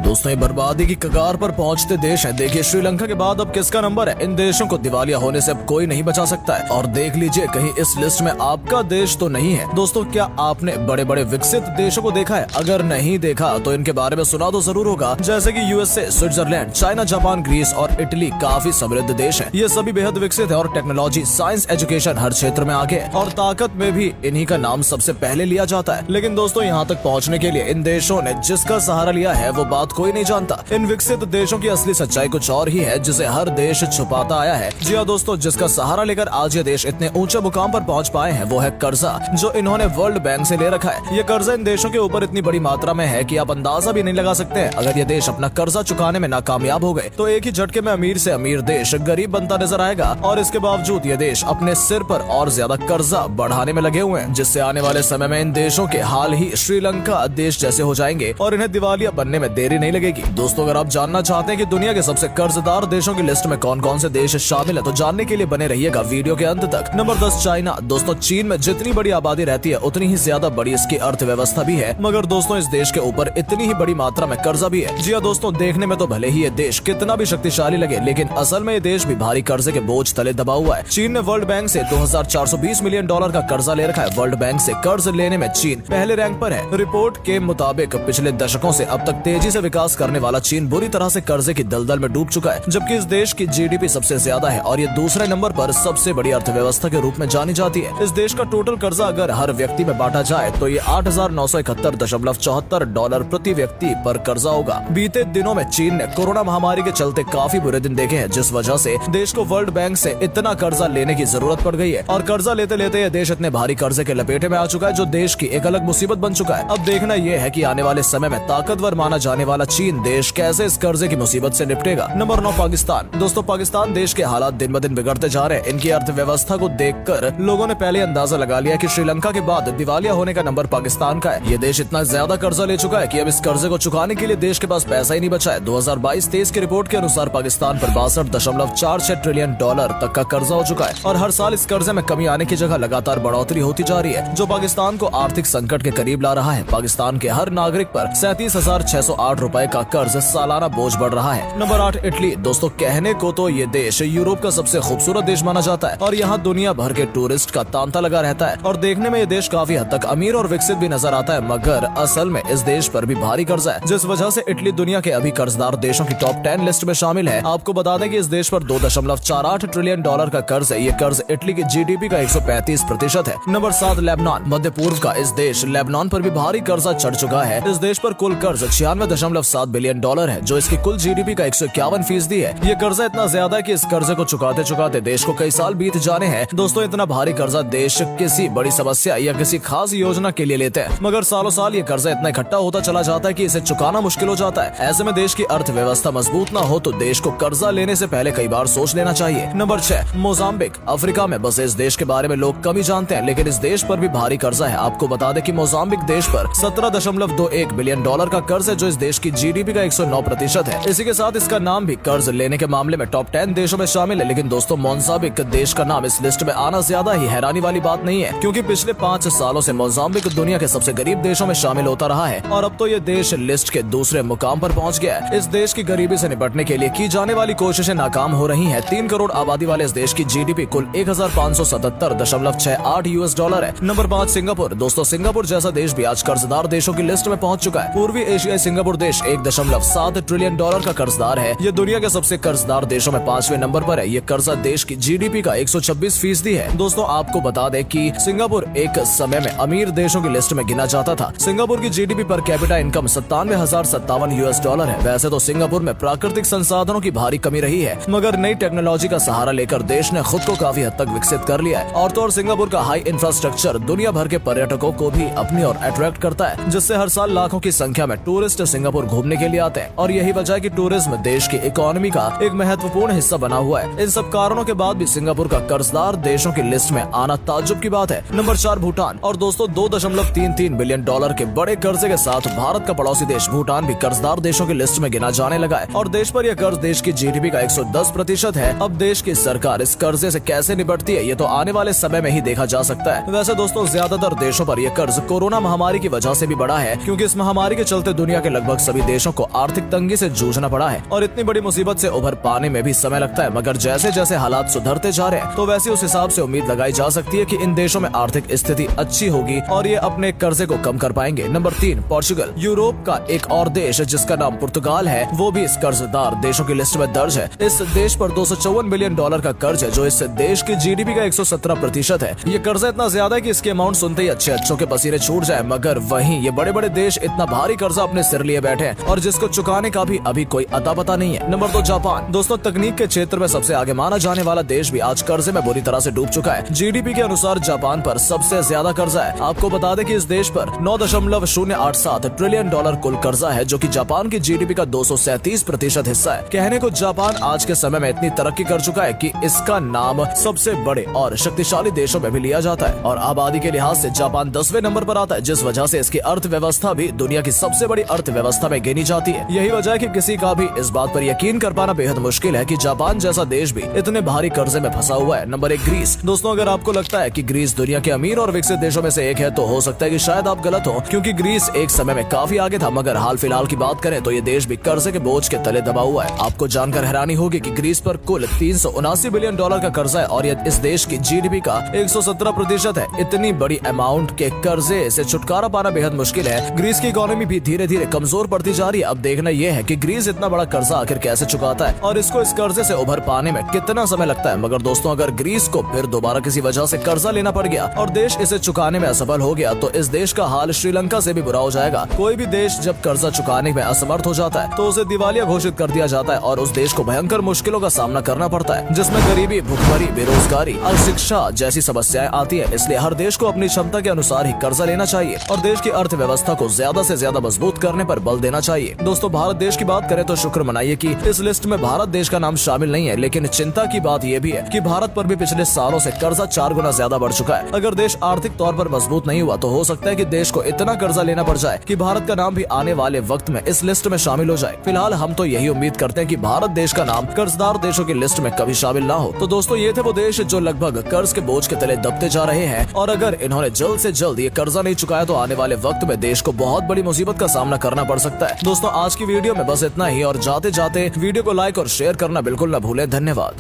दोस्तों ये बर्बादी की कगार पर पहुंचते देश हैं। देखिए श्रीलंका के बाद अब किसका नंबर है। इन देशों को दिवालिया होने से अब कोई नहीं बचा सकता है। और देख लीजिए कहीं इस लिस्ट में आपका देश तो नहीं है। दोस्तों क्या आपने बड़े बड़े विकसित देशों को देखा है? अगर नहीं देखा तो इनके बारे में सुना तो जरूर होगा, जैसे कि USA, Switzerland, China, Japan, Greece और इटली काफी समृद्ध देश है। ये सभी बेहद विकसित है और टेक्नोलॉजी, साइंस, एजुकेशन हर क्षेत्र में आगे है और ताकत में भी इन्हीं का नाम सबसे पहले लिया जाता है। लेकिन दोस्तों यहाँ तक पहुँचने के लिए इन देशों ने जिसका सहारा लिया है वो बात कोई नहीं जानता। इन विकसित देशों की असली सच्चाई कुछ और ही है जिसे हर देश छुपाता आया है। जी हाँ दोस्तों, जिसका सहारा लेकर आज ये देश इतने ऊंचे मुकाम पर पहुंच पाए हैं वो है कर्जा, जो इन्होंने वर्ल्ड बैंक से ले रखा है। ये कर्जा इन देशों के ऊपर इतनी बड़ी मात्रा में है कि आप अंदाजा भी नहीं लगा सकते हैं। अगर ये देश अपना कर्जा चुकाने में नाकामयाब हो गए तो एक ही झटके में अमीर से अमीर देश गरीब बनता नजर आएगा। और इसके बावजूद ये देश अपने सिर पर और ज्यादा कर्जा बढ़ाने में लगे हुए हैं, जिससे आने वाले समय में इन देशों के हाल ही श्रीलंका देश जैसे हो जाएंगे और इन्हें दिवालिया बनने में देरी नहीं लगेगी। दोस्तों अगर आप जानना चाहते हैं कि दुनिया के सबसे कर्जदार देशों की लिस्ट में कौन कौन से देश शामिल है तो जानने के लिए बने रहिएगा वीडियो के अंत तक। Number 10 China. दोस्तों चीन में जितनी बड़ी आबादी रहती है उतनी ही ज्यादा बड़ी इसकी अर्थव्यवस्था भी है, मगर दोस्तों इस देश के ऊपर इतनी ही बड़ी मात्रा में कर्जा भी है। जी हाँ दोस्तों, देखने में तो भले ही ये देश कितना भी शक्तिशाली लगे, लेकिन असल में ये देश भी भारी कर्जे के बोझ तले दबा हुआ है। चीन ने वर्ल्ड बैंक से $2420 मिलियन का कर्जा ले रखा है। वर्ल्ड बैंक से कर्ज लेने में चीन पहले रैंक पर है। रिपोर्ट के मुताबिक पिछले दशकों से अब तक तेजी से विकास करने वाला चीन बुरी तरह से कर्जे की दलदल में डूब चुका है, जबकि इस देश की जीडीपी सबसे ज्यादा है और ये दूसरे नंबर पर सबसे बड़ी अर्थव्यवस्था के रूप में जानी जाती है। इस देश का टोटल कर्जा अगर हर व्यक्ति में बांटा जाए तो ये $8,971.74 प्रति व्यक्ति पर कर्जा होगा। बीते दिनों में चीन ने कोरोना महामारी के चलते काफी बुरे दिन देखे हैं, जिस वजह से देश को वर्ल्ड बैंक से इतना कर्जा लेने की जरूरत पड़ गई है। और कर्जा लेते लेते ये देश इतने भारी कर्जे के लपेटे में आ चुका है जो देश की एक अलग मुसीबत बन चुका है। अब देखना यह है कि आने वाले समय में ताकतवर माना जाने वाला चीन देश कैसे इस कर्जे की मुसीबत से निपटेगा। नंबर 9 पाकिस्तान। दोस्तों पाकिस्तान देश के हालात दिन ब दिन बिगड़ते जा रहे हैं। इनकी अर्थव्यवस्था को देखकर लोगों ने पहले अंदाजा लगा लिया कि श्रीलंका के बाद दिवालिया होने का नंबर पाकिस्तान का है। ये देश इतना ज्यादा कर्जा ले चुका है कि अब इस कर्जे को चुकाने के लिए देश के पास पैसा ही नहीं बचा है। 2022-23 की रिपोर्ट के अनुसार पाकिस्तान पर $62.46 ट्रिलियन तक का कर्जा हो चुका है और हर साल इस कर्जे में कमी आने की जगह लगातार बढ़ोतरी होती जा रही है, जो पाकिस्तान को आर्थिक संकट के करीब ला रहा है। पाकिस्तान के हर नागरिक पर ₹37,608 का कर्ज सालाना बोझ बढ़ रहा है। Number 8 Italy. दोस्तों कहने को तो ये देश यूरोप का सबसे खूबसूरत देश माना जाता है और यहाँ दुनिया भर के टूरिस्ट का तांता लगा रहता है और देखने में ये देश काफी हद तक अमीर और विकसित भी नजर आता है, मगर असल में इस देश पर भी भारी कर्जा है, जिस वजह से इटली दुनिया के अभी कर्जदार देशों की टॉप 10 लिस्ट में शामिल है। आपको बता दें कि इस देश पर $2.48 ट्रिलियन का कर्ज है। ये कर्ज इटली की जीडीपी का 135% है। Number 7 Lebanon. मध्य पूर्व का इस देश लेबनान पर भी भारी कर्जा चढ़ चुका है। इस देश पर कुल कर्ज $96.7 बिलियन है, जो इसकी कुल जीडीपी का 151% है। ये कर्जा इतना ज्यादा है कि इस कर्जे को चुकाते चुकाते देश को कई साल बीत जाने हैं। दोस्तों इतना भारी कर्जा देश किसी बड़ी समस्या या किसी खास योजना के लिए लेते हैं, मगर सालों साल ये कर्जा इतना इकट्ठा होता चला जाता है कि इसे चुकाना मुश्किल हो जाता है। ऐसे में देश की अर्थव्यवस्था मजबूत ना हो तो देश को कर्जा लेने से पहले कई बार सोच लेना चाहिए। Number 6 Mozambique. अफ्रीका में बसे इस देश के बारे में लोग कम ही जानते हैं, लेकिन इस देश पर भी भारी कर्जा है। आपको बता दें कि मोजाम्बिक देश पर $17.21 बिलियन का कर्ज है, जो इस देश की जीडीपी का 109% है। इसी के साथ इसका नाम भी कर्ज लेने के मामले में टॉप 10 देशों में शामिल है। लेकिन दोस्तों मोजाम्बिक देश का नाम इस लिस्ट में आना ज्यादा ही हैरानी वाली बात नहीं है, क्योंकि पिछले 5 सालों से मोजाम्बिक दुनिया के सबसे गरीब देशों में शामिल होता रहा है और अब तो ये देश लिस्ट के दूसरे मुकाम पर पहुंच गया है। इस देश की गरीबी से निपटने के लिए की जाने वाली कोशिशें नाकाम हो रही हैं। 3 करोड़ आबादी वाले इस देश की जीडीपी कुल $1,577.68 है। Number 5 Singapore. दोस्तों सिंगापुर जैसा देश भी आज कर्जदार देशों की लिस्ट में पहुंच चुका है। पूर्वी एशियाई सिंगापुर देश $1.7 ट्रिलियन का कर्जदार है। ये दुनिया के सबसे कर्जदार देशों में 5वें नंबर पर है। ये कर्जा देश की जीडीपी का 126% है। दोस्तों आपको बता दें कि सिंगापुर एक समय में अमीर देशों की लिस्ट में गिना जाता था। सिंगापुर की जीडीपी पर कैपिटा इनकम $97,057 है। वैसे तो सिंगापुर में प्राकृतिक संसाधनों की भारी कमी रही है, मगर नई टेक्नोलॉजी का सहारा लेकर देश ने खुद को काफी हद तक विकसित कर लिया है। और तो और सिंगापुर का हाई इंफ्रास्ट्रक्चर दुनिया भर के पर्यटकों को भी अपनी ओर अट्रैक्ट करता है, जिससे हर साल लाखों की संख्या में टूरिस्ट सिंगापुर घूमने के लिए आते हैं। और यही वजह है कि टूरिज्म देश की इकोनॉमी का एक महत्वपूर्ण हिस्सा बना हुआ है। इन सब कारणों के बाद भी सिंगापुर का कर्जदार देशों की लिस्ट में आना ताज्जुब की बात है। नंबर 4 भूटान। और दोस्तों $2.33 बिलियन के बड़े कर्जे के साथ भारत का पड़ोसी देश भूटान भी कर्जदार देशों की लिस्ट में गिना जाने लगा है और देश पर यह कर्ज देश की जीडीपी का 110% है। अब देश की सरकार इस कर्जे से कैसे निपटती है ये तो आने वाले समय में ही देखा जा सकता है। वैसे दोस्तों ज्यादातर देशों पर यह कर्ज कोरोना महामारी की वजह से भी बढ़ा है, क्योंकि इस महामारी के चलते दुनिया के लगभग सभी सभी देशों को आर्थिक तंगी से जूझना पड़ा है और इतनी बड़ी मुसीबत से उभर पाने में भी समय लगता है, मगर जैसे जैसे हालात सुधरते जा रहे हैं तो वैसे उस हिसाब से उम्मीद लगाई जा सकती है कि इन देशों में आर्थिक स्थिति अच्छी होगी और ये अपने कर्जे को कम कर पाएंगे। Number 3, Portugal. यूरोप का एक और देश जिसका नाम पुर्तगाल है, वो भी इस कर्जदार देशों की लिस्ट में दर्ज है। इस देश पर $254 बिलियन का कर्ज है, जो इस देश की GDP का 117% है। ये कर्जा इतना ज्यादा है कि इसके अमाउंट सुनते ही अच्छों के पसीने छूट जाए, मगर वहीं ये बड़े बड़े देश इतना भारी कर्जा अपने सिर लिए बैठे हैं और जिसको चुकाने का भी अभी कोई अता पता नहीं है। Number 2, Japan. दोस्तों, तकनीक के क्षेत्र में सबसे आगे माना जाने वाला देश भी आज कर्जे में बुरी तरह से डूब चुका है। GDP के अनुसार जापान पर सबसे ज्यादा कर्जा है। आपको बता दें कि इस देश पर $9.087 ट्रिलियन कुल कर्जा है, जो कि जापान की GDP का 237% हिस्सा है। कहने को जापान आज के समय में इतनी तरक्की कर चुका है कि इसका नाम सबसे बड़े और शक्तिशाली देशों में भी लिया जाता है और आबादी के लिहाज से जापान 10वें नंबर पर आता है, जिस वजह से इसकी अर्थव्यवस्था भी दुनिया की सबसे बड़ी अर्थव्यवस्था में गिनी जाती है। यही वजह है कि किसी का भी इस बात पर यकीन कर पाना बेहद मुश्किल है कि जापान जैसा देश भी इतने भारी कर्जे में फंसा हुआ है। Number 1, Greece. दोस्तों, अगर आपको लगता है कि ग्रीस दुनिया के अमीर और विकसित देशों में से एक है तो हो सकता है कि शायद आप गलत हो, क्योंकि ग्रीस एक समय में काफी आगे था, मगर हाल फिलहाल की बात करें तो ये देश भी कर्जे के बोझ के तले दबा हुआ है। आपको जानकर हैरानी होगी कि ग्रीस पर कुल $379 बिलियन का कर्जा है और ये इस देश की GDP का 117% है। इतनी बड़ी अमाउंट के कर्जे से छुटकारा पाना बेहद मुश्किल है। ग्रीस की इकोनॉमी भी धीरे धीरे कमजोर पड़ती जा रही है। अब देखना यह है कि ग्रीस इतना बड़ा कर्जा आखिर कैसे चुकाता है और इसको इस कर्जे से उभर पाने में कितना समय लगता है। मगर दोस्तों, अगर ग्रीस को फिर दोबारा किसी वजह से कर्जा लेना पड़ गया और देश इसे चुकाने में असफल हो गया तो इस देश का हाल श्रीलंका से भी बुरा हो जाएगा। कोई भी देश जब कर्जा चुकाने में असमर्थ हो जाता है तो उसे दिवालिया घोषित कर दिया जाता है और उस देश को भयंकर मुश्किलों का सामना करना पड़ता है, जिसमें गरीबी, भुखमरी, बेरोजगारी और शिक्षा जैसी समस्याएं आती है। इसलिए हर देश को अपनी क्षमता के अनुसार ही कर्जा लेना चाहिए और देश की अर्थव्यवस्था को ज्यादा से ज्यादा मजबूत करने पर बल देना चाहिए। दोस्तों, भारत देश की बात करें तो शुक्र मनाइए कि इस लिस्ट में भारत देश का नाम शामिल नहीं है, लेकिन चिंता की बात यह भी है कि भारत पर भी पिछले सालों से कर्जा 4 गुना ज्यादा बढ़ चुका है। अगर देश आर्थिक तौर पर मजबूत नहीं हुआ तो हो सकता है कि देश को इतना कर्जा लेना पड़ जाए कि भारत का नाम भी आने वाले वक्त में इस लिस्ट में शामिल हो जाए। फिलहाल हम तो यही उम्मीद करते हैं कि भारत देश का नाम कर्जदार देशों की लिस्ट में कभी शामिल ना हो। तो दोस्तों, ये थे वो देश जो लगभग कर्ज के बोझ के तले दबते जा रहे हैं और अगर इन्होंने जल्द से जल्द ये कर्जा नहीं चुकाया तो आने वाले वक्त में देश को बहुत बड़ी मुसीबत का सामना करना पड़ सकता है। दोस्तों, आज की वीडियो में बस इतना ही और जाते जाते वीडियो को लाइक और शेयर करना बिल्कुल न भूलें। धन्यवाद।